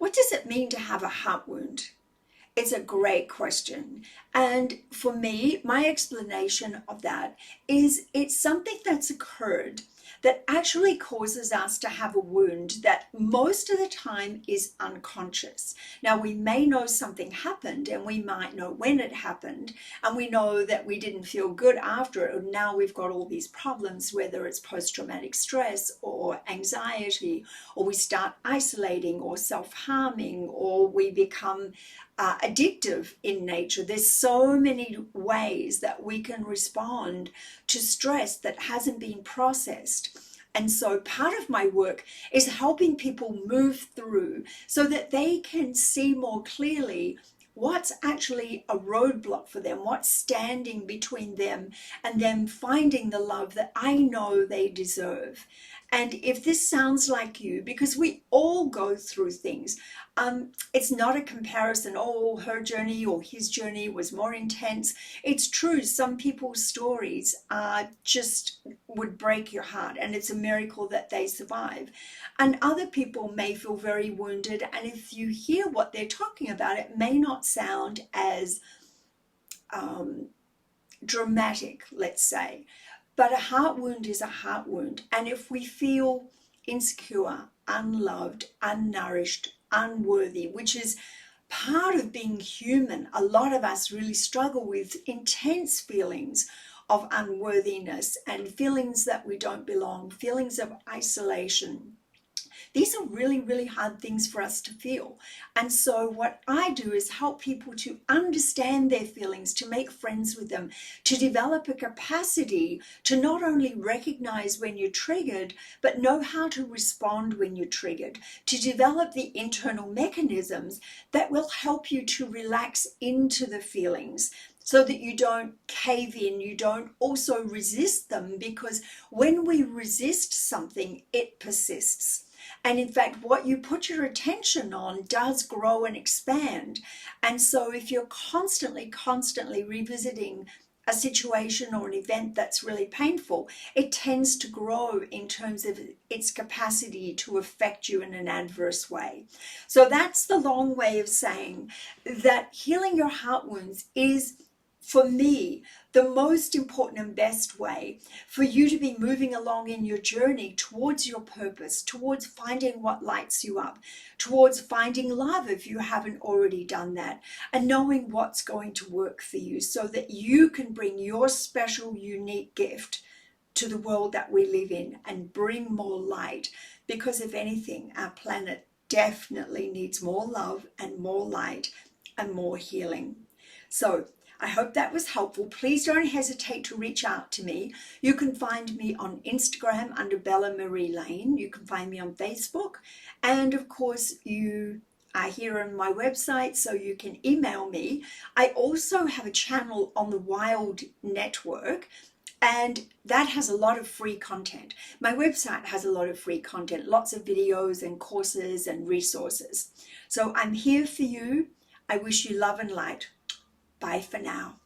what does it mean to have a heart wound? It's a great question. And for me, my explanation of that is it's something that's occurred that actually causes us to have a wound that most of the time is unconscious. Now, we may know something happened and we might know when it happened, and we know that we didn't feel good after it, and now we've got all these problems, whether it's post-traumatic stress or anxiety, or we start isolating or self-harming, or we become addictive in nature. There's so many ways that we can respond to stress that hasn't been processed. And so part of my work is helping people move through so that they can see more clearly what's actually a roadblock for them, what's standing between them and them finding the love that I know they deserve. And if this sounds like you, because we all go through things, it's not a comparison, oh, her journey or his journey was more intense. It's true, some people's stories just would break your heart, and it's a miracle that they survive. And other people may feel very wounded, and if you hear what they're talking about, it may not sound as dramatic, let's say. But a heart wound is a heart wound. And if we feel insecure, unloved, unnourished, unworthy, which is part of being human, a lot of us really struggle with intense feelings of unworthiness and feelings that we don't belong, feelings of isolation. These are really, really hard things for us to feel. And so what I do is help people to understand their feelings, to make friends with them, to develop a capacity to not only recognize when you're triggered, but know how to respond when you're triggered, to develop the internal mechanisms that will help you to relax into the feelings, so that you don't cave in, you don't also resist them, because when we resist something, it persists. And in fact, what you put your attention on does grow and expand. And so if you're constantly revisiting a situation or an event that's really painful, it tends to grow in terms of its capacity to affect you in an adverse way. So that's the long way of saying that healing your heart wounds is, for me, the most important and best way for you to be moving along in your journey towards your purpose, towards finding what lights you up, towards finding love if you haven't already done that, and knowing what's going to work for you so that you can bring your special, unique gift to the world that we live in and bring more light. Because if anything, our planet definitely needs more love and more light and more healing. So I hope that was helpful. Please don't hesitate to reach out to me. You can find me on Instagram under Bella Marie Lane. You can find me on Facebook. And of course, you are here on my website, so you can email me. I also have a channel on the Wild Network, and that has a lot of free content. My website has a lot of free content, lots of videos and courses and resources. So I'm here for you. I wish you love and light. Bye for now.